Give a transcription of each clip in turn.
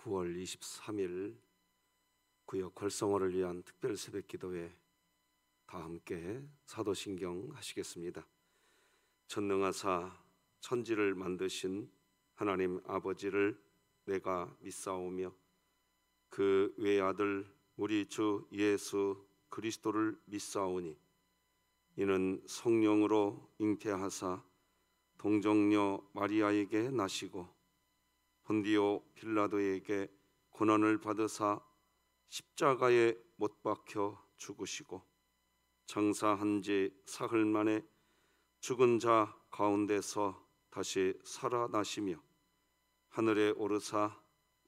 9월 23일 구역 활성화를 위한 특별 새벽 기도회 다 함께 사도신경 하시겠습니다. 전능하사 천지를 만드신 하나님 아버지를 내가 믿사오며 그 외아들 우리 주 예수 그리스도를 믿사오니 이는 성령으로 잉태하사 동정녀 마리아에게 나시고 본디오 빌라도에게 고난을 받으사 십자가에 못 박혀 죽으시고 장사한 지 사흘 만에 죽은 자 가운데서 다시 살아나시며 하늘에 오르사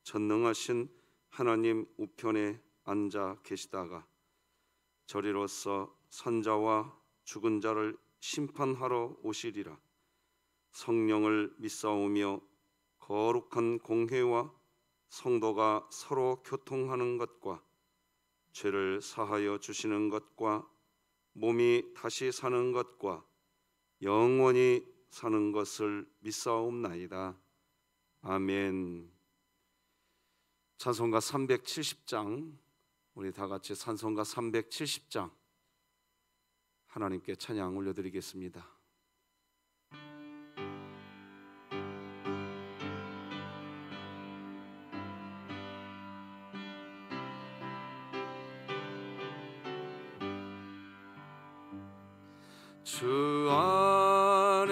전능하신 하나님 우편에 앉아 계시다가 저리로서 산자와 죽은 자를 심판하러 오시리라. 성령을 믿사오며 거룩한 공회와 성도가 서로 교통하는 것과 죄를 사하여 주시는 것과 몸이 다시 사는 것과 영원히 사는 것을 믿사옵나이다. 아멘. 찬송가 370장, 우리 다 같이 찬송가 370장 하나님께 찬양 올려드리겠습니다. 주 안에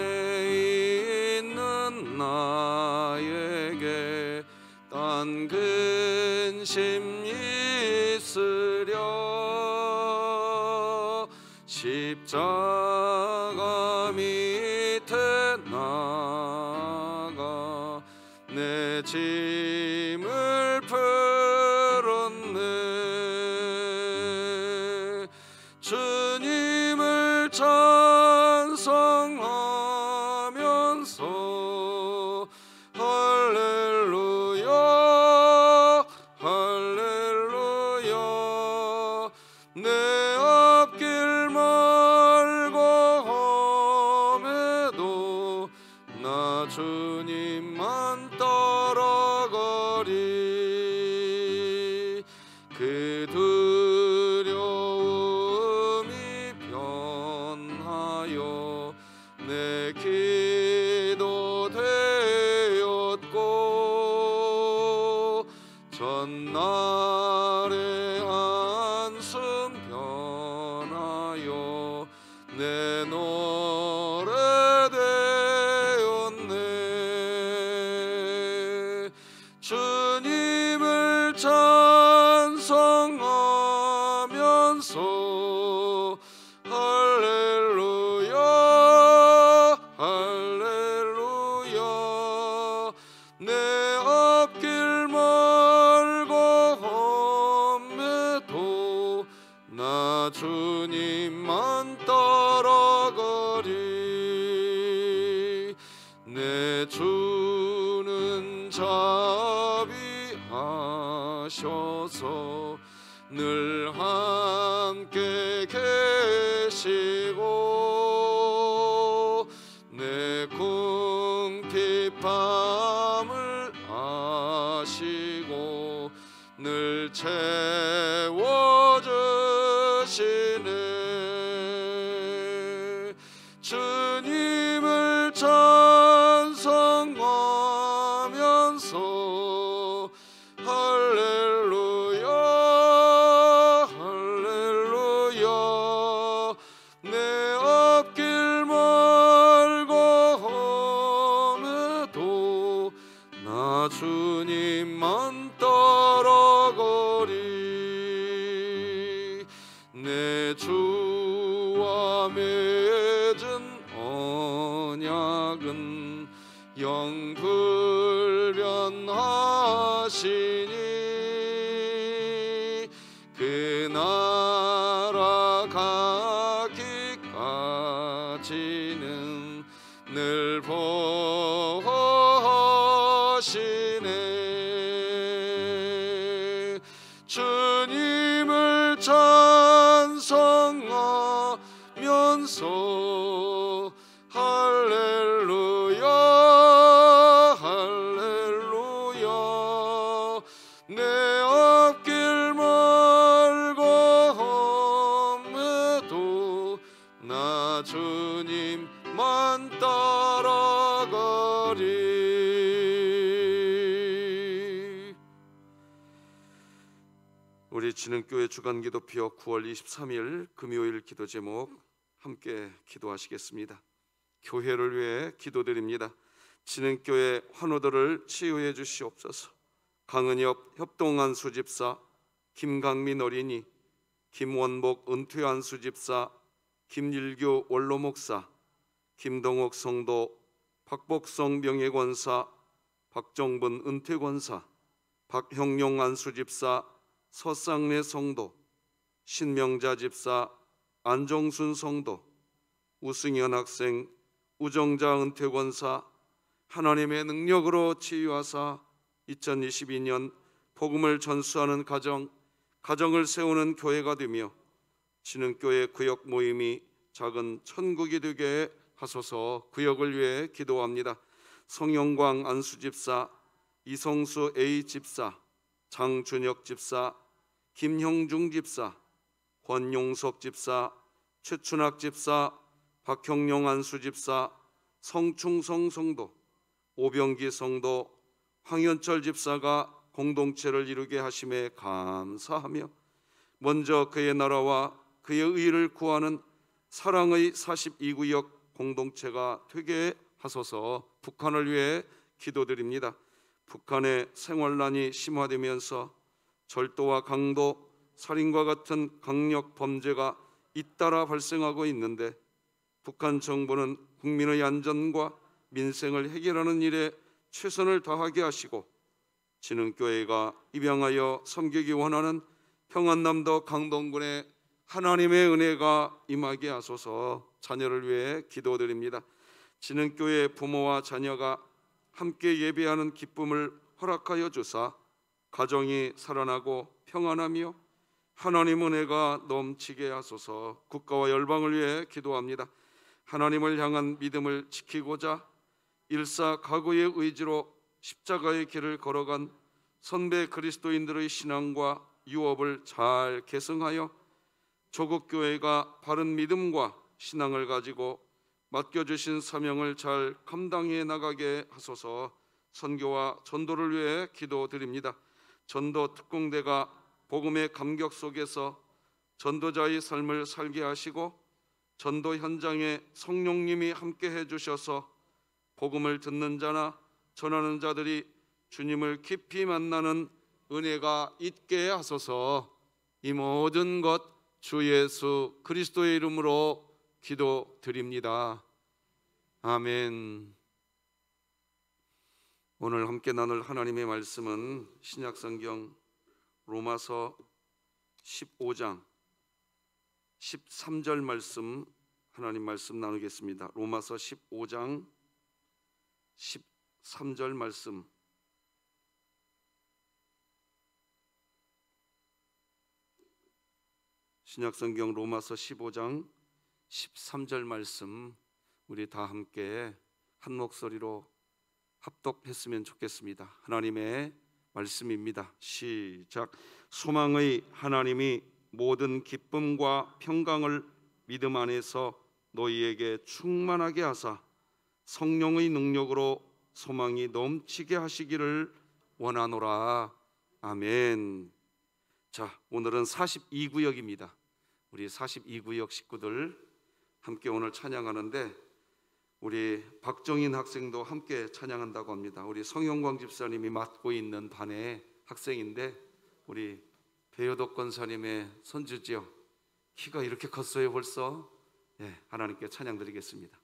있는 나에게 딴 근심 있으랴. 십자가 밑에 나가 내 짐을 풀었네. 주님을 찬송하면서 할렐루야 할렐루야. 내 앞길 멀고 험해도 나 주님만 따라가리. 그 두려움이 변하여 내 기도 되었고 전날의 한숨 변하여 내 노래 되었네. 주님을 찬송하면서 할렐루야 할렐루야. 내 앞길 멀고 험해도 나 주님만 따라가리. 내 주는 자비하셔서 늘 함께 계시고 내 궁핍함을 아시고 늘 채워주시네. 주님을 찬송하면서 할렐루야 할렐루야. 내 앞길 멀고 험해도 나 주님만 따라가리. 내 주와 맺은 언약은 영불변하시니 그 나라 가기까지는 늘 보호하시네. 주님을 찬송하면서 할렐루야 할렐루야. 내 앞길 멀고 험해도 나 주님만 따라가리. 우리 진흥교회 주간기도표 9월 23일 금요일 기도 제목 함께 기도하시겠습니다. 교회를 위해 기도드립니다. 진흥교회 환우들을 치유해 주시옵소서. 강은엽 협동안 수집사, 김강민 어린이, 김원복 은퇴한 수집사, 김일규 원로목사, 김동옥 성도, 박복성 명예권사, 박정분 은퇴권사, 박형용 안수집사, 서쌍래 성도, 신명자 집사, 안정순 성도, 우승현 학생, 우정자 은퇴권사, 하나님의 능력으로 치유하사 2022년 복음을 전수하는 가정을 세우는 교회가 되며 진흥교회 구역 모임이 작은 천국이 되게 하소서. 구역을 위해 기도합니다. 성영광 안수집사, 이성수 A 집사, 장준혁 집사, 김형중 집사, 권용석 집사, 최춘학 집사, 박형용 안수집사, 성충성 성도, 오병기 성도, 황현철 집사가 공동체를 이루게 하심에 감사하며 먼저 그의 나라와 그의 의를 구하는 사랑의 42구역 공동체가 되게 하소서. 북한을 위해 기도드립니다. 북한의 생활난이 심화되면서 절도와 강도, 살인과 같은 강력 범죄가 잇따라 발생하고 있는데 북한 정부는 국민의 안전과 민생을 해결하는 일에 최선을 다하게 하시고 진흥교회가 입양하여 섬기기 원하는 평안남도 강동군에 하나님의 은혜가 임하게 하소서. 자녀를 위해 기도드립니다. 진흥교회 부모와 자녀가 함께 예배하는 기쁨을 허락하여 주사 가정이 살아나고 평안하며 하나님 은혜가 넘치게 하소서. 국가와 열방을 위해 기도합니다. 하나님을 향한 믿음을 지키고자 일사각오의 의지로 십자가의 길을 걸어간 선배 그리스도인들의 신앙과 유업을 잘 계승하여 조국 교회가 바른 믿음과 신앙을 가지고 맡겨주신 사명을 잘 감당해 나가게 하소서. 선교와 전도를 위해 기도드립니다. 전도 특공대가 복음의 감격 속에서 전도자의 삶을 살게 하시고 전도 현장에 성령님이 함께 해주셔서 복음을 듣는 자나 전하는 자들이 주님을 깊이 만나는 은혜가 있게 하소서. 이 모든 것 주 예수 그리스도의 이름으로 기도드립니다. 아멘. 오늘 함께 나눌 하나님의 말씀은 신약성경 로마서 15장 13절 말씀, 하나님 말씀 나누겠습니다. 로마서 15장 13절 말씀. 신약성경 로마서 15장 13절 말씀, 우리 다 함께 한 목소리로 합독했으면 좋겠습니다. 하나님의 말씀입니다. 시작. 소망의 하나님이 모든 기쁨과 평강을 믿음 안에서 너희에게 충만하게 하사 성령의 능력으로 소망이 넘치게 하시기를 원하노라. 아멘. 자, 오늘은 42구역입니다. 우리 42구역 식구들 함께 오늘 찬양하는데 우리 박정인 학생도 함께 찬양한다고 합니다. 우리 성영광 집사님이 맡고 있는 반의 학생인데 우리 배효덕 권사님의 손주지요. 키가 이렇게 컸어요 벌써. 하나님께 찬양 드리겠습니다.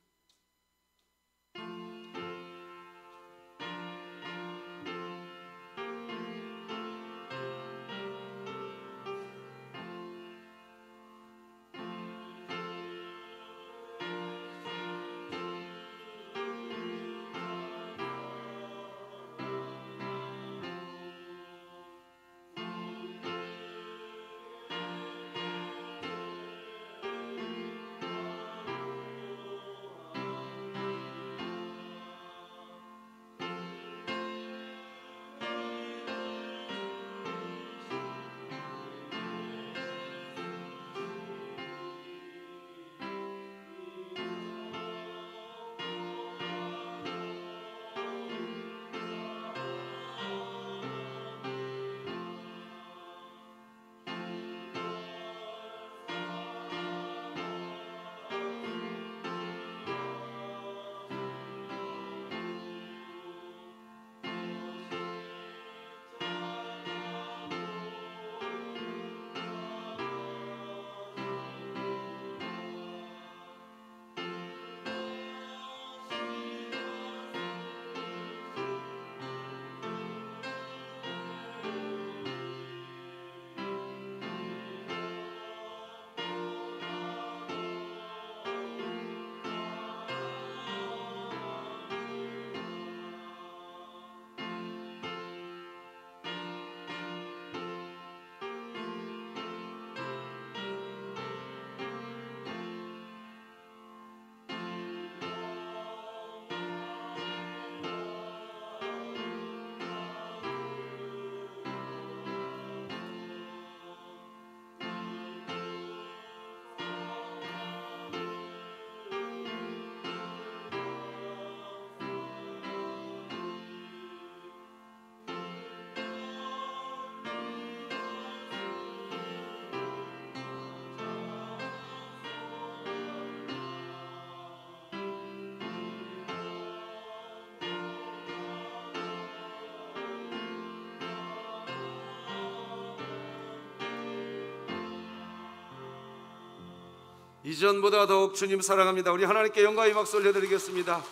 이전보다 더욱 주님 사랑합니다. 우리 하나님께 영광의 박수 올려드리겠습니다.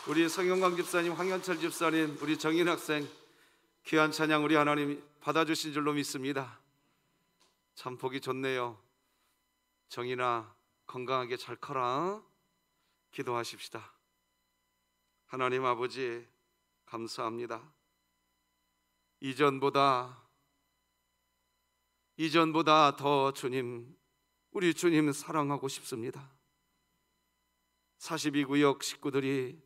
우리 성영광 집사님, 황현철 집사님, 우리 정인 학생 귀한 찬양 우리 하나님 받아주신 줄로 믿습니다. 참 보기 좋네요. 정인아 건강하게 잘 커라. 기도하십시다. 하나님 아버지 감사합니다. 이전보다 더 주님, 우리 주님 사랑하고 싶습니다. 42구역 식구들이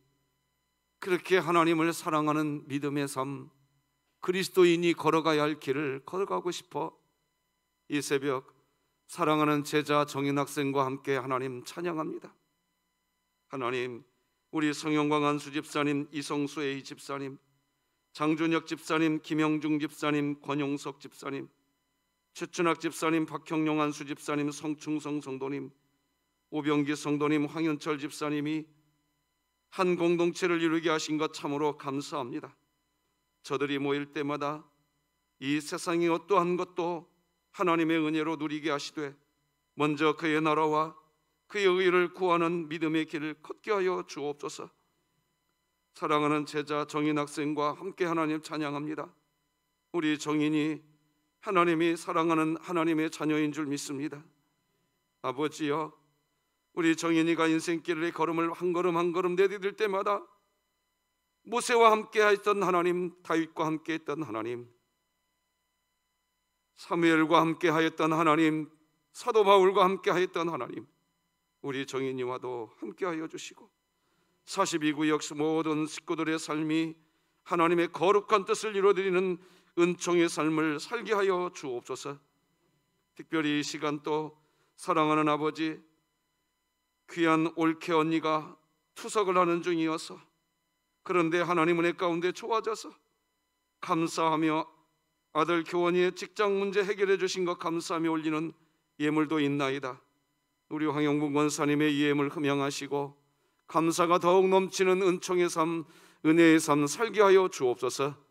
그렇게 하나님을 사랑하는 믿음의 삶, 그리스도인이 걸어가야 할 길을 걸어가고 싶어 이 새벽 사랑하는 제자 정인 학생과 함께 하나님 찬양합니다. 하나님, 우리 성영광 안수 집사님, 이성수 A 집사님, 장준혁 집사님, 김영중 집사님, 권용석 집사님, 최춘학 집사님, 박형용 안수 집사님, 성충성 성도님, 오병기 성도님, 황현철 집사님이 한 공동체를 이루게 하신 것 참으로 감사합니다. 저들이 모일 때마다 이 세상의 어떠한 것도 하나님의 은혜로 누리게 하시되 먼저 그의 나라와 그의 의를 구하는 믿음의 길을 걷게 하여 주옵소서. 사랑하는 제자 정인 학생과 함께 하나님 찬양합니다. 우리 정인이 하나님이 사랑하는 하나님의 자녀인 줄 믿습니다. 아버지여, 우리 정인이가 인생길의 걸음을 한 걸음 한 걸음 내디딜 때마다 모세와 함께 했던 하나님, 다윗과 함께 했던 하나님, 사무엘과 함께 하였던 하나님, 사도 바울과 함께 하였던 하나님, 우리 정인이와도 함께 하여 주시고 42구역 모든 식구들의 삶이 하나님의 거룩한 뜻을 이루어드리는 은총의 삶을 살게 하여 주옵소서. 특별히 이 시간 또 사랑하는 아버지 귀한 올케 언니가 투석을 하는 중이어서, 그런데 하나님 은혜 가운데 좋아져서 감사하며 아들 교원이의 직장 문제 해결해 주신 것 감사하며 올리는 예물도 있나이다. 우리 황영분 권사님의 이 예물 흠양하시고 감사가 더욱 넘치는 은총의 삶, 은혜의 삶 살게 하여 주옵소서.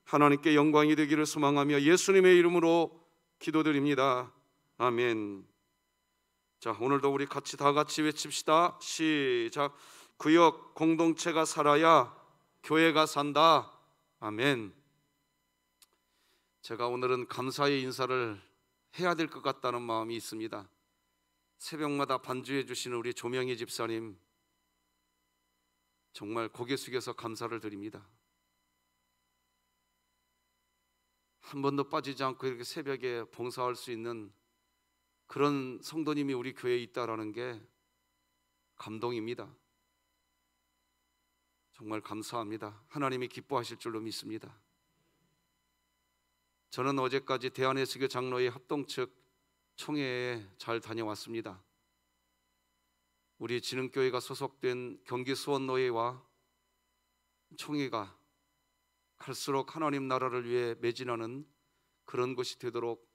하나님께 영광이 되기를 소망하며 예수님의 이름으로 기도드립니다. 아멘. 자, 오늘도 우리 다 같이 외칩시다. 시작. 구역 공동체가 살아야 교회가 산다. 아멘. 제가 오늘은 감사의 인사를 해야 될 것 같다는 마음이 있습니다. 새벽마다 반주해 주시는 우리 조명희 집사님, 정말 고개 숙여서 감사를 드립니다. 한 번도 빠지지 않고 이렇게 새벽에 봉사할 수 있는 그런 성도님이 우리 교회에 있다라는 게 감동입니다. 정말 감사합니다. 하나님이 기뻐하실 줄로 믿습니다. 저는 어제까지 대한예수교 장로회 합동 측 총회에 잘 다녀왔습니다. 우리 진흥교회가 소속된 경기 수원노회와 총회가 갈수록 하나님 나라를 위해 매진하는 그런 것이 되도록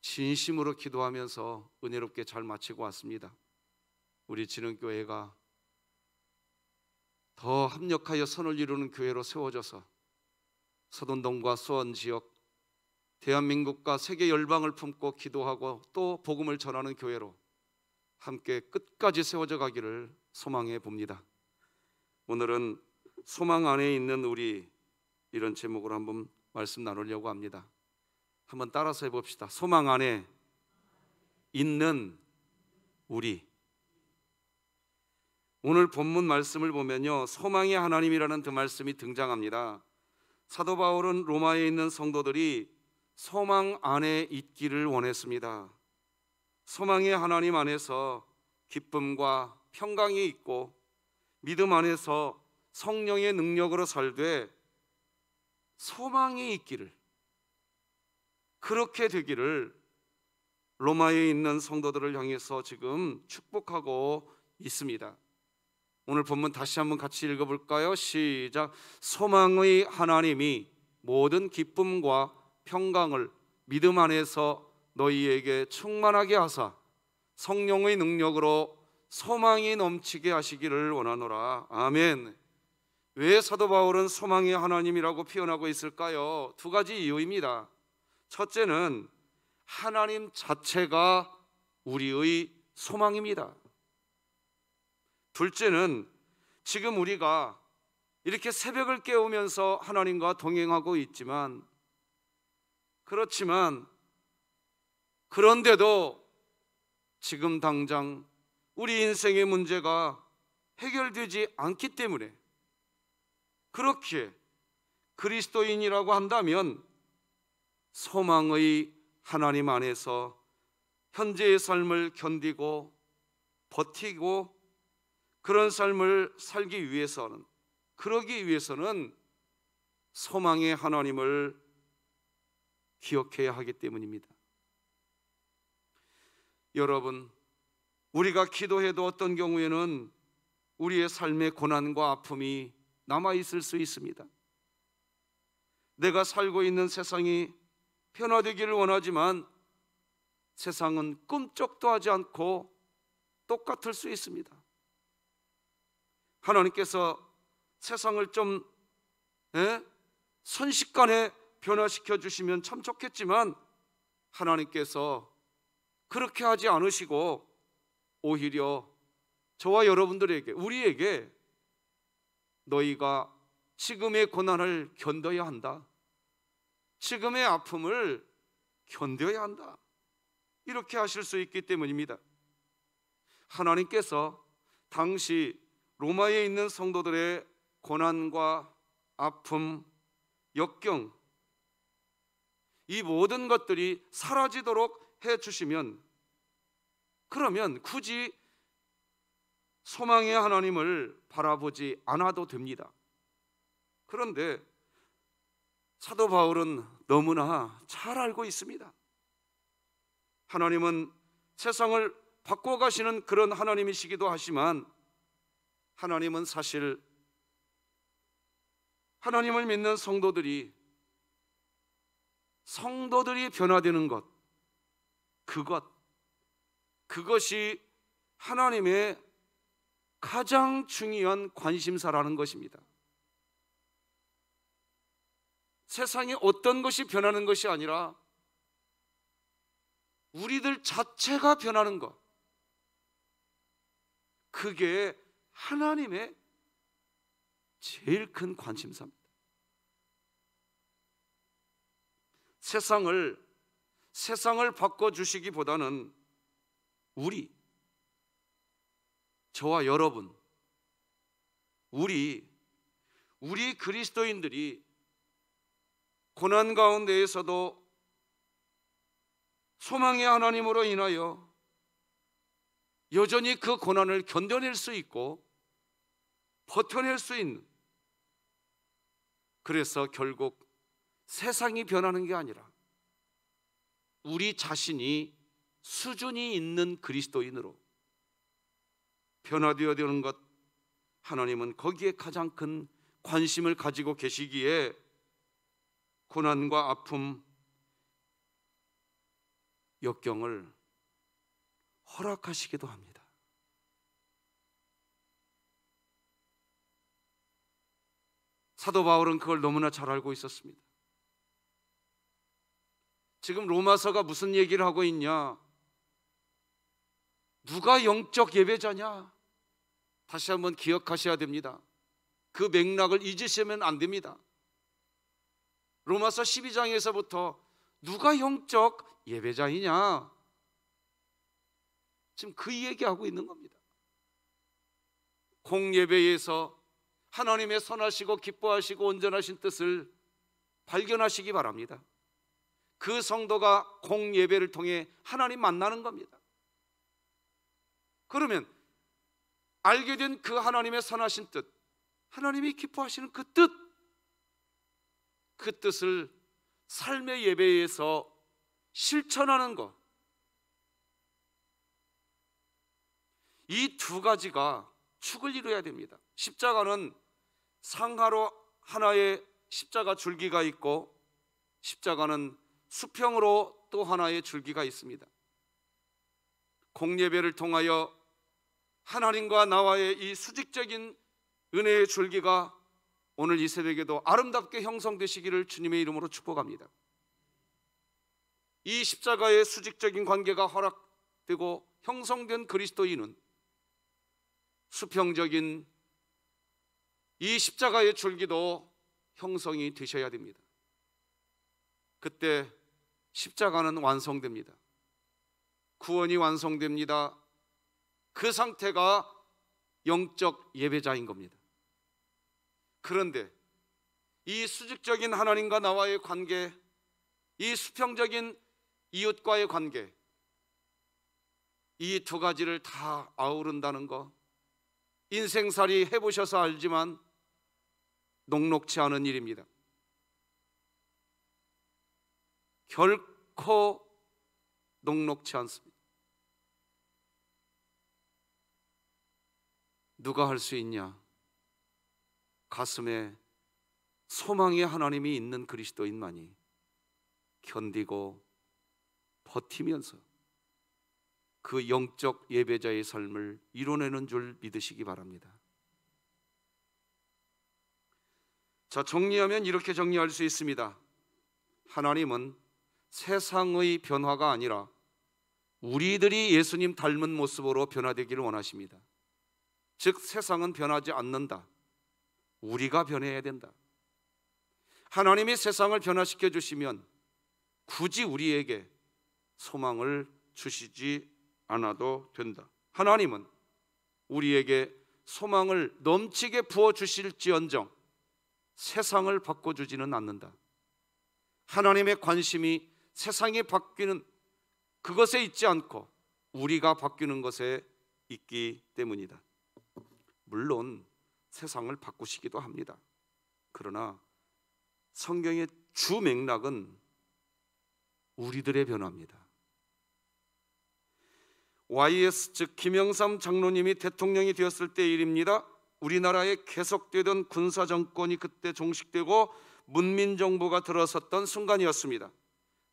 진심으로 기도하면서 은혜롭게 잘 마치고 왔습니다. 우리 진흥교회가 더 합력하여 선을 이루는 교회로 세워져서 서돈동과 수원 지역, 대한민국과 세계 열방을 품고 기도하고 또 복음을 전하는 교회로 함께 끝까지 세워져 가기를 소망해 봅니다. 오늘은 소망 안에 있는 우리, 이런 제목으로 한번 말씀 나누려고 합니다. 한번 따라서 해봅시다. 소망 안에 있는 우리. 오늘 본문 말씀을 보면요, 소망의 하나님이라는 그 말씀이 등장합니다. 사도 바울은 로마에 있는 성도들이 소망 안에 있기를 원했습니다. 소망의 하나님 안에서 기쁨과 평강이 있고 믿음 안에서 성령의 능력으로 살되 소망이 있기를, 그렇게 되기를 로마에 있는 성도들을 향해서 지금 축복하고 있습니다. 오늘 본문 다시 한번 같이 읽어볼까요? 시작. 소망의 하나님이 모든 기쁨과 평강을 믿음 안에서 너희에게 충만하게 하사 성령의 능력으로 소망이 넘치게 하시기를 원하노라. 아멘. 왜 사도 바울은 소망의 하나님이라고 표현하고 있을까요? 두 가지 이유입니다. 첫째는 하나님 자체가 우리의 소망입니다. 둘째는 지금 우리가 이렇게 새벽을 깨우면서 하나님과 동행하고 있지만, 그런데도 지금 당장 우리 인생의 문제가 해결되지 않기 때문에, 그렇게 그리스도인이라고 한다면 소망의 하나님 안에서 현재의 삶을 견디고 버티고 그런 삶을 살기 위해서는, 그러기 위해서는 소망의 하나님을 기억해야 하기 때문입니다. 여러분, 우리가 기도해도 어떤 경우에는 우리의 삶의 고난과 아픔이 남아있을 수 있습니다. 내가 살고 있는 세상이 변화되기를 원하지만 세상은 꿈쩍도 하지 않고 똑같을 수 있습니다. 하나님께서 세상을 좀 순식간에 변화시켜 주시면 참 좋겠지만, 하나님께서 그렇게 하지 않으시고 오히려 저와 여러분들에게, 우리에게 너희가 지금의 고난을 견뎌야 한다, 지금의 아픔을 견뎌야 한다, 이렇게 하실 수 있기 때문입니다. 하나님께서 당시 로마에 있는 성도들의 고난과 아픔, 역경, 이 모든 것들이 사라지도록 해주시면, 그러면 굳이 소망의 하나님을 바라보지 않아도 됩니다. 그런데 사도 바울은 너무나 잘 알고 있습니다. 하나님은 세상을 바꿔가시는 그런 하나님이시기도 하지만, 하나님은 사실 하나님을 믿는 성도들이 변화되는 것, 그것이 하나님의 가장 중요한 관심사라는 것입니다. 세상에 어떤 것이 변하는 것이 아니라 우리들 자체가 변하는 것, 그게 하나님의 제일 큰 관심사입니다. 세상을 바꿔주시기보다는 저와 여러분, 우리 그리스도인들이 고난 가운데에서도 소망의 하나님으로 인하여 여전히 그 고난을 견뎌낼 수 있고 버텨낼 수 있는, 그래서 결국 세상이 변하는 게 아니라 우리 자신이 수준이 있는 그리스도인으로 변화되어야 되는 것, 하나님은 거기에 가장 큰 관심을 가지고 계시기에 고난과 아픔, 역경을 허락하시기도 합니다. 사도 바울은 그걸 너무나 잘 알고 있었습니다. 지금 로마서가 무슨 얘기를 하고 있냐? 누가 영적 예배자냐? 다시 한번 기억하셔야 됩니다. 그 맥락을 잊으시면 안 됩니다. 로마서 12장에서부터 누가 영적 예배자이냐? 지금 그 얘기하고 있는 겁니다. 공예배에서 하나님의 선하시고 기뻐하시고 온전하신 뜻을 발견하시기 바랍니다. 그 성도가 공예배를 통해 하나님 만나는 겁니다. 그러면 알게 된 그 하나님의 선하신 뜻, 하나님이 기뻐하시는 그 뜻을 삶의 예배에서 실천하는 것, 이 두 가지가 축을 이루어야 됩니다. 십자가는 상하로 하나의 십자가 줄기가 있고, 십자가는 수평으로 또 하나의 줄기가 있습니다. 공예배를 통하여 하나님과 나와의 이 수직적인 은혜의 줄기가 오늘 이 새벽에도 아름답게 형성되시기를 주님의 이름으로 축복합니다. 이 십자가의 수직적인 관계가 허락되고 형성된 그리스도인은 수평적인 이 십자가의 줄기도 형성이 되셔야 됩니다. 그때 십자가는 완성됩니다. 구원이 완성됩니다. 그 상태가 영적 예배자인 겁니다. 그런데 이 수직적인 하나님과 나와의 관계, 이 수평적인 이웃과의 관계, 이 두 가지를 다 아우른다는 거, 인생살이 해보셔서 알지만 녹록치 않은 일입니다. 결코 녹록치 않습니다. 누가 할 수 있냐? 가슴에 소망의 하나님이 있는 그리스도인만이 견디고 버티면서 그 영적 예배자의 삶을 이뤄내는 줄 믿으시기 바랍니다. 자, 정리하면 이렇게 정리할 수 있습니다. 하나님은 세상의 변화가 아니라 우리들이 예수님 닮은 모습으로 변화되기를 원하십니다. 즉, 세상은 변하지 않는다. 우리가 변해야 된다. 하나님이 세상을 변화시켜 주시면 굳이 우리에게 소망을 주시지 않아도 된다. 하나님은 우리에게 소망을 넘치게 부어주실지언정 세상을 바꿔주지는 않는다. 하나님의 관심이 세상이 바뀌는 그것에 있지 않고 우리가 바뀌는 것에 있기 때문이다. 물론 세상을 바꾸시기도 합니다. 그러나 성경의 주 맥락은 우리들의 변화입니다. YS 즉 김영삼 장로님이 대통령이 되었을 때 일입니다. 우리나라에 계속되던 군사정권이 그때 종식되고 문민정부가 들어섰던 순간이었습니다.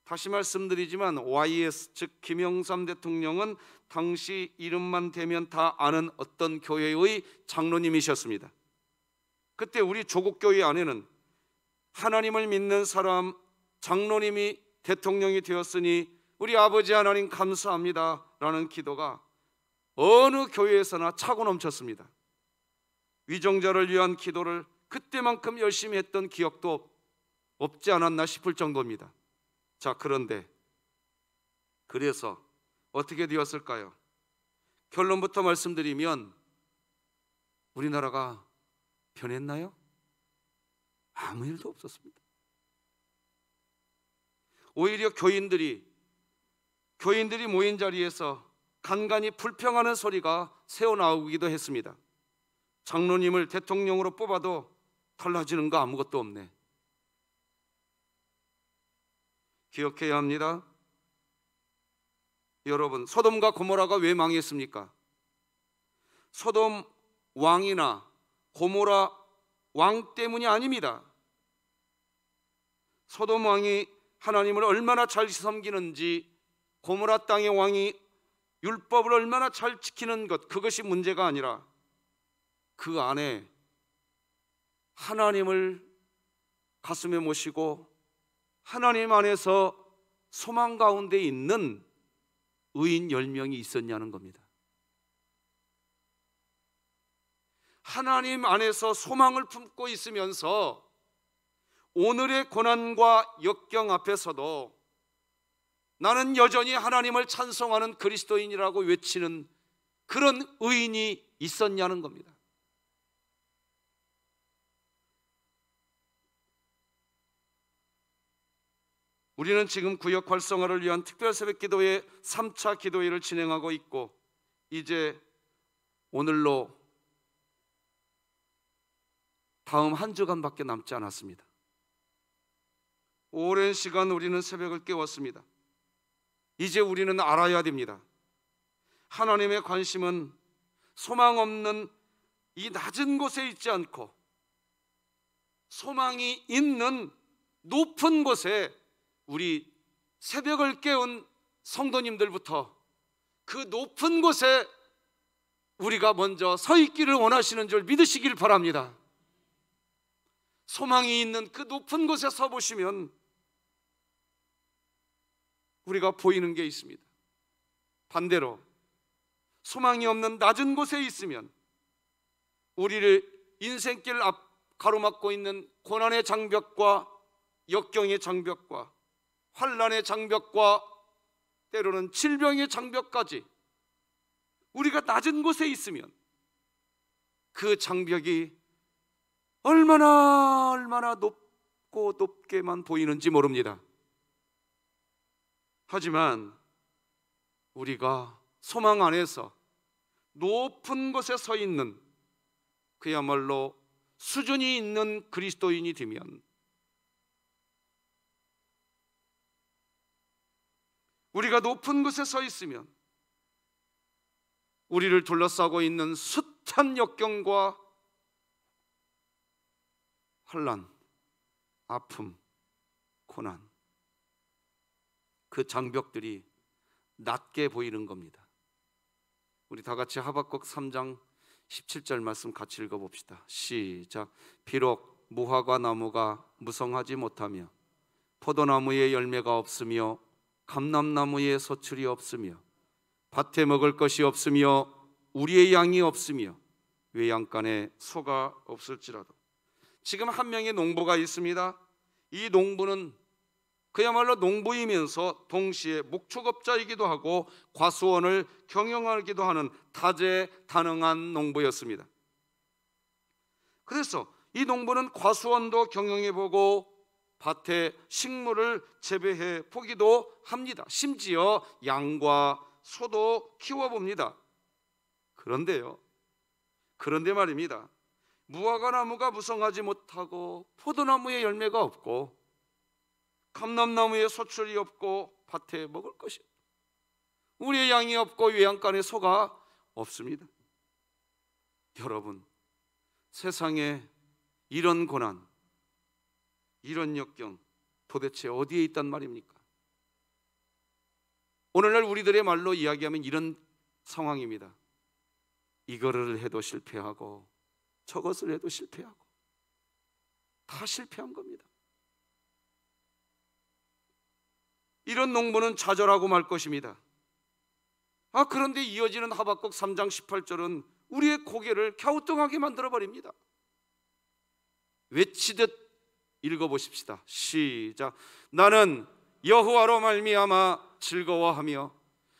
다시 말씀드리지만 YS 즉 김영삼 대통령은 당시 이름만 대면 다 아는 어떤 교회의 장로님이셨습니다. 그때 우리 조국교회 안에는 하나님을 믿는 사람 장로님이 대통령이 되었으니 우리 아버지 하나님 감사합니다 라는 기도가 어느 교회에서나 차고 넘쳤습니다. 위정자를 위한 기도를 그때만큼 열심히 했던 기억도 없지 않았나 싶을 정도입니다. 자, 그런데 그래서 어떻게 되었을까요? 결론부터 말씀드리면 우리나라가 변했나요? 아무 일도 없었습니다. 오히려 교인들이 모인 자리에서 간간히 불평하는 소리가 새어나오기도 했습니다. 장로님을 대통령으로 뽑아도 달라지는 거 아무것도 없네. 기억해야 합니다. 여러분, 소돔과 고모라가 왜 망했습니까? 소돔 왕이나 고모라 왕 때문이 아닙니다. 소돔 왕이 하나님을 얼마나 잘 섬기는지, 고모라 땅의 왕이 율법을 얼마나 잘 지키는 것, 그것이 문제가 아니라 그 안에 하나님을 가슴에 모시고 하나님 안에서 소망 가운데 있는 의인 10명이 있었냐는 겁니다. 하나님 안에서 소망을 품고 있으면서 오늘의 고난과 역경 앞에서도 나는 여전히 하나님을 찬송하는 그리스도인이라고 외치는 그런 의인이 있었냐는 겁니다. 우리는 지금 구역 활성화를 위한 특별 새벽 기도회 3차 기도회를 진행하고 있고 이제 오늘로 다음 한 주간밖에 남지 않았습니다. 오랜 시간 우리는 새벽을 깨웠습니다. 이제 우리는 알아야 됩니다. 하나님의 관심은 소망 없는 이 낮은 곳에 있지 않고 소망이 있는 높은 곳에 우리 새벽을 깨운 성도님들부터 그 높은 곳에 우리가 먼저 서 있기를 원하시는 줄 믿으시길 바랍니다. 소망이 있는 그 높은 곳에 서 보시면 우리가 보이는 게 있습니다. 반대로 소망이 없는 낮은 곳에 있으면 우리를 인생길 앞 가로막고 있는 고난의 장벽과 역경의 장벽과 환난의 장벽과 때로는 질병의 장벽까지 우리가 낮은 곳에 있으면 그 장벽이 얼마나 높고 높게만 보이는지 모릅니다. 하지만 우리가 소망 안에서 높은 곳에 서 있는 그야말로 수준이 있는 그리스도인이 되면 우리가 높은 곳에 서 있으면 우리를 둘러싸고 있는 숱한 역경과 환난, 아픔, 고난, 그 장벽들이 낮게 보이는 겁니다. 우리 다 같이 하박국 3장 17절 말씀 같이 읽어봅시다. 시작. 비록 무화과 나무가 무성하지 못하며 포도나무에 열매가 없으며 감람나무에 소출이 없으며 밭에 먹을 것이 없으며 우리의 양이 없으며 외양간에 소가 없을지라도. 지금 한 명의 농부가 있습니다. 이 농부는 그야말로 농부이면서 동시에 목축업자이기도 하고 과수원을 경영하기도 하는 다재다능한 농부였습니다. 그래서 이 농부는 과수원도 경영해보고 밭에 식물을 재배해 보기도 합니다. 심지어 양과 소도 키워봅니다. 그런데 말입니다, 무화과 나무가 무성하지 못하고 포도나무에 열매가 없고 감람나무에 소출이 없고 밭에 먹을 것이 없고 우리의 양이 없고 외양간에 소가 없습니다. 여러분, 세상에 이런 고난, 이런 역경 도대체 어디에 있단 말입니까? 오늘날 우리들의 말로 이야기하면 이런 상황입니다. 이거를 해도 실패하고 저것을 해도 실패하고 다 실패한 겁니다. 이런 농부는 좌절하고 말 것입니다. 그런데 이어지는 하박국 3장 18절은 우리의 고개를 갸우뚱하게 만들어버립니다. 외치듯 읽어보십시다. 시작. 나는 여호와로 말미암아 즐거워하며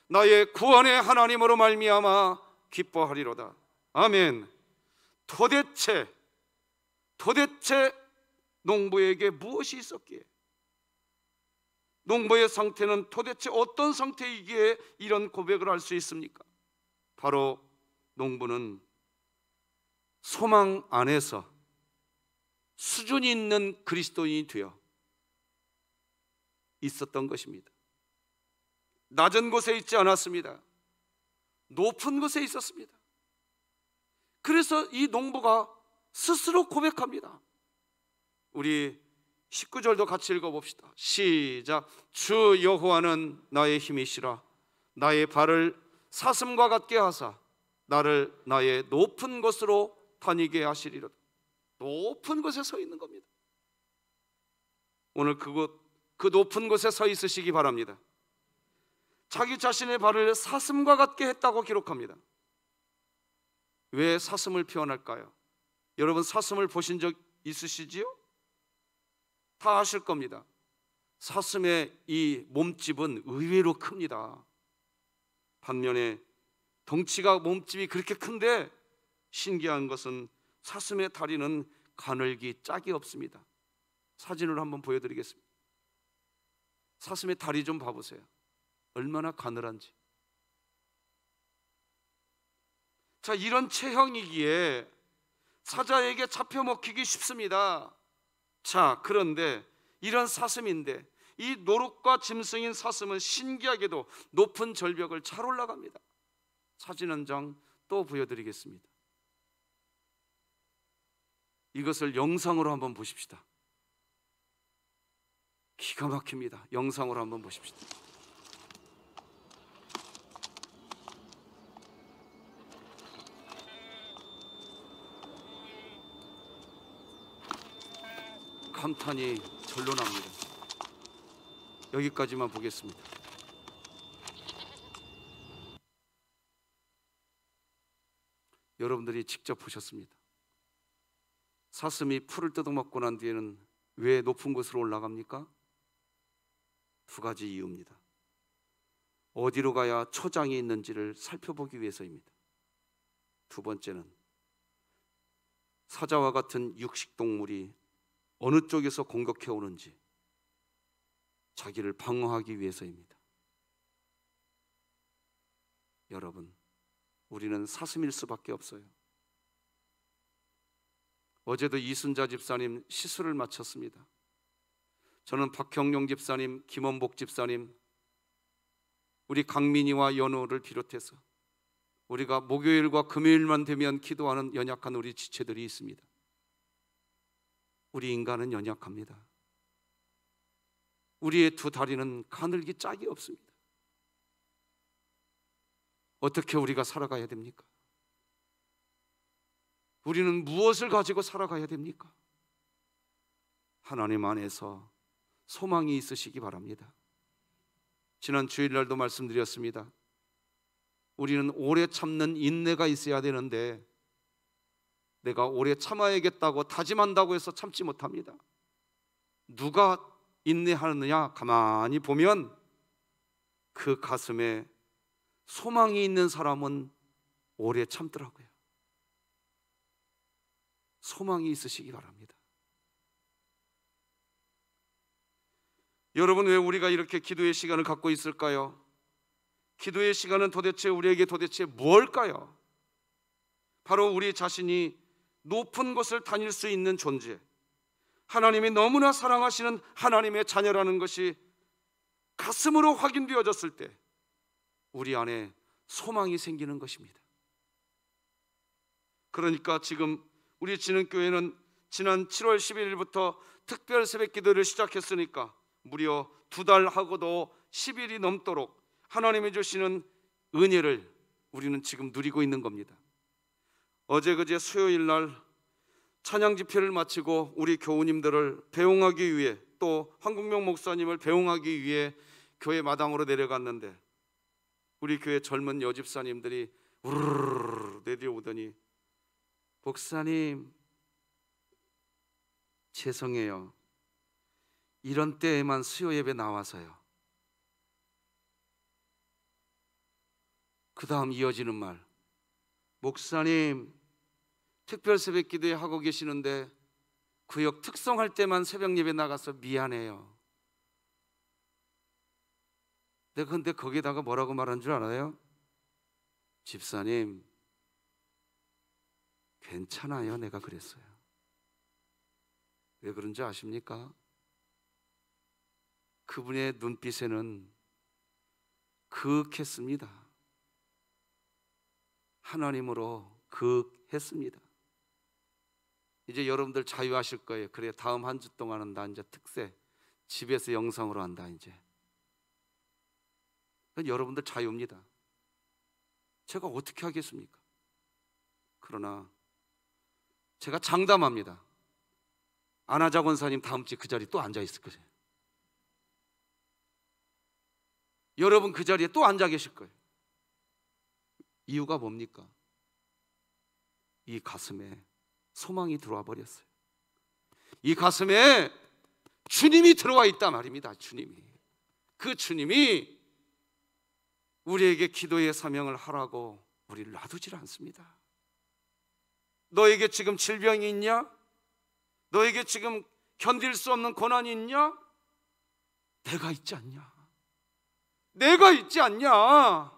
나의 구원의 하나님으로 말미암아 기뻐하리로다. 아멘. 도대체 농부에게 무엇이 있었기에, 농부의 상태는 도대체 어떤 상태이기에 이런 고백을 할 수 있습니까? 바로 농부는 소망 안에서 수준이 있는 그리스도인이 되어 있었던 것입니다. 낮은 곳에 있지 않았습니다. 높은 곳에 있었습니다. 그래서 이 농부가 스스로 고백합니다. 우리 19절도 같이 읽어봅시다. 시작. 주 여호와는 나의 힘이시라. 나의 발을 사슴과 같게 하사 나를 나의 높은 곳으로 다니게 하시리로다. 높은 곳에 서 있는 겁니다. 오늘 그 높은 곳에 서 있으시기 바랍니다. 자기 자신의 발을 사슴과 같게 했다고 기록합니다. 왜 사슴을 표현할까요? 여러분, 사슴을 보신 적 있으시지요? 다 아실 겁니다. 사슴의 이 몸집은 의외로 큽니다. 반면에 덩치가, 몸집이 그렇게 큰데 신기한 것은 사슴의 다리는 가늘기 짝이 없습니다. 사진으로 한번 보여드리겠습니다. 사슴의 다리 좀 봐보세요. 얼마나 가늘한지. 자, 이런 체형이기에 사자에게 잡혀 먹히기 쉽습니다. 자, 그런데 이런 사슴인데 이 노룩과 짐승인 사슴은 신기하게도 높은 절벽을 잘 올라갑니다. 사진 한 장 또 보여드리겠습니다. 이것을 영상으로 한번 보십시다. 기가 막힙니다. 영상으로 한번 보십시다. 감탄이 절로 납니다. 여기까지만 보겠습니다. 여러분들이 직접 보셨습니다. 사슴이 풀을 뜯어먹고 난 뒤에는 왜 높은 곳으로 올라갑니까? 두 가지 이유입니다. 어디로 가야 초장이 있는지를 살펴보기 위해서입니다. 두 번째는 사자와 같은 육식동물이 어느 쪽에서 공격해 오는지 자기를 방어하기 위해서입니다. 여러분, 우리는 사슴일 수밖에 없어요. 어제도 이순자 집사님 시술을 마쳤습니다. 저는 박형용 집사님, 김원복 집사님, 우리 강민이와 연호를 비롯해서 우리가 목요일과 금요일만 되면 기도하는 연약한 우리 지체들이 있습니다. 우리 인간은 연약합니다. 우리의 두 다리는 가늘기 짝이 없습니다. 어떻게 우리가 살아가야 됩니까? 우리는 무엇을 가지고 살아가야 됩니까? 하나님 안에서 소망이 있으시기 바랍니다. 지난 주일날도 말씀드렸습니다. 우리는 오래 참는 인내가 있어야 되는데 내가 오래 참아야겠다고 다짐한다고 해서 참지 못합니다. 누가 인내하느냐 가만히 보면 그 가슴에 소망이 있는 사람은 오래 참더라고요. 소망이 있으시기 바랍니다. 여러분, 왜 우리가 이렇게 기도의 시간을 갖고 있을까요? 기도의 시간은 도대체 우리에게 도대체 무엇일까요? 바로 우리 자신이 높은 곳을 다닐 수 있는 존재, 하나님이 너무나 사랑하시는 하나님의 자녀라는 것이 가슴으로 확인되어졌을 때 우리 안에 소망이 생기는 것입니다. 그러니까 지금 우리 진흥교회는 지난 7월 11일부터 특별 새벽 기도를 시작했으니까 무려 2달 하고도 10일이 넘도록 하나님이 주시는 은혜를 우리는 지금 누리고 있는 겁니다. 어제 그제 수요일 날 찬양 집회를 마치고 우리 교우님들을 배웅하기 위해, 또 황국명 목사님을 배웅하기 위해 교회 마당으로 내려갔는데 우리 교회 젊은 여집사님들이 우르르 내려오더니, 목사님 죄송해요, 이런 때에만 수요 예배 나와서요. 그 다음 이어지는 말, 목사님 특별 새벽 기도회 하고 계시는데 구역 특성할 때만 새벽 예배 나가서 미안해요. 내가 근데 거기다가 뭐라고 말한 줄 알아요? 집사님 괜찮아요, 내가 그랬어요. 왜 그런지 아십니까? 그분의 눈빛에는 그윽했습니다. 하나님으로 그윽했습니다. 이제 여러분들 자유하실 거예요. 그래, 다음 한 주 동안은 나 이제 특세 집에서 영상으로 한다. 이제 여러분들 자유입니다. 제가 어떻게 하겠습니까? 그러나 제가 장담합니다. 안하자 권사님 다음 주에 그 자리에 또 앉아 있을 거예요. 여러분 그 자리에 또 앉아 계실 거예요. 이유가 뭡니까? 이 가슴에 소망이 들어와 버렸어요. 이 가슴에 주님이 들어와 있단 말입니다. 주님이, 그 주님이 우리에게 기도의 사명을 하라고 우리를 놔두질 않습니다. 너에게 지금 질병이 있냐? 너에게 지금 견딜 수 없는 고난이 있냐? 내가 있지 않냐? 내가 있지 않냐?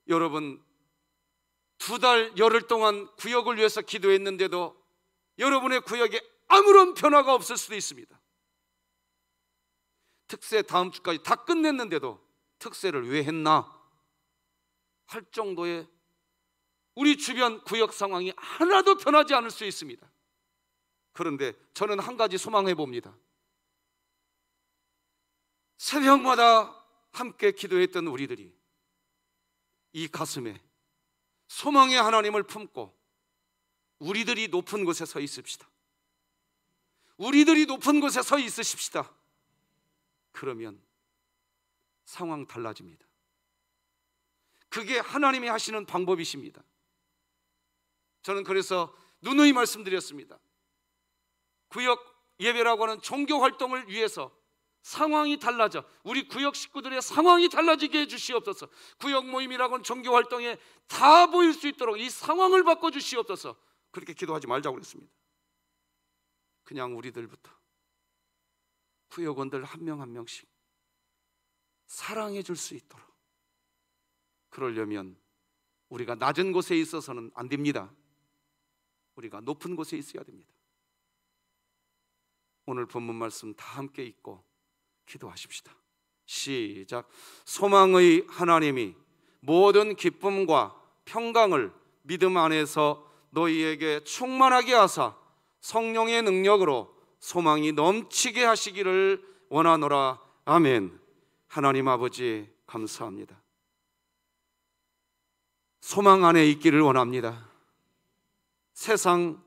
여러분, 2달 열흘 동안 구역을 위해서 기도했는데도 여러분의 구역에 아무런 변화가 없을 수도 있습니다. 특세 다음 주까지 다 끝냈는데도 특세를 왜 했나 할 정도의 우리 주변 구역 상황이 하나도 변하지 않을 수 있습니다. 그런데 저는 한 가지 소망해 봅니다. 새벽마다 함께 기도했던 우리들이 이 가슴에 소망의 하나님을 품고 우리들이 높은 곳에 서 있읍시다. 우리들이 높은 곳에 서 있으십시다. 그러면 상황 달라집니다. 그게 하나님이 하시는 방법이십니다. 저는 그래서 누누이 말씀드렸습니다. 구역 예배라고 하는 종교 활동을 위해서 상황이 달라져, 우리 구역 식구들의 상황이 달라지게 해주시옵소서. 구역 모임이라고 하는 종교 활동에 다 보일 수 있도록 이 상황을 바꿔주시옵소서. 그렇게 기도하지 말자고 그랬습니다. 그냥 우리들부터, 구역원들 한 명 한 명씩 사랑해 줄 수 있도록, 그러려면 우리가 낮은 곳에 있어서는 안 됩니다. 우리가 높은 곳에 있어야 됩니다. 오늘 본문 말씀 다 함께 읽고 기도하십시다. 시작. 소망의 하나님이 모든 기쁨과 평강을 믿음 안에서 너희에게 충만하게 하사 성령의 능력으로 소망이 넘치게 하시기를 원하노라. 아멘. 하나님 아버지 감사합니다. 소망 안에 있기를 원합니다. 세상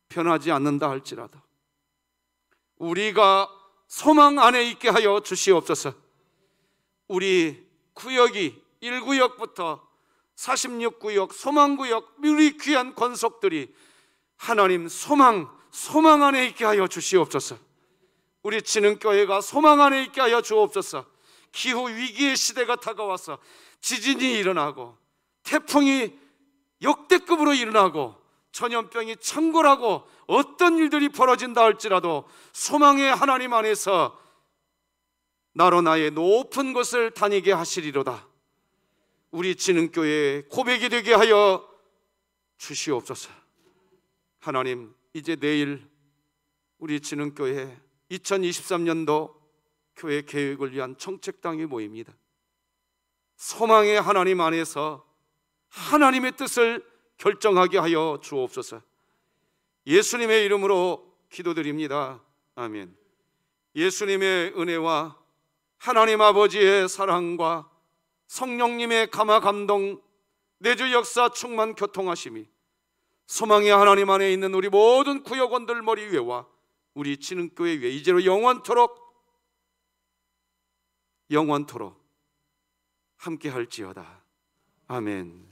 변하지 않는다 할지라도 우리가 소망 안에 있게 하여 주시옵소서. 우리 구역이 1구역부터 46구역 소망구역, 우리 귀한 권속들이 하나님 소망 안에 있게 하여 주시옵소서. 우리 진흥교회가 소망 안에 있게 하여 주옵소서. 기후 위기의 시대가 다가와서 지진이 일어나고 태풍이 역대급으로 일어나고 전염병이 창궐하고 어떤 일들이 벌어진다 할지라도 소망의 하나님 안에서 나로 나의 높은 곳을 다니게 하시리로다. 우리 진흥교회의 고백이 되게 하여 주시옵소서. 하나님, 이제 내일 우리 진흥교회 2023년도 교회 계획을 위한 청책당이 모입니다. 소망의 하나님 안에서 하나님의 뜻을 결정하게 하여 주옵소서. 예수님의 이름으로 기도드립니다. 아멘. 예수님의 은혜와 하나님 아버지의 사랑과 성령님의 감화 감동, 내주 역사 충만 교통하심이 소망의 하나님 안에 있는 우리 모든 구역원들 머리 위에와 우리 진흥교회 위에 이제로 영원토록 함께 할지어다. 아멘.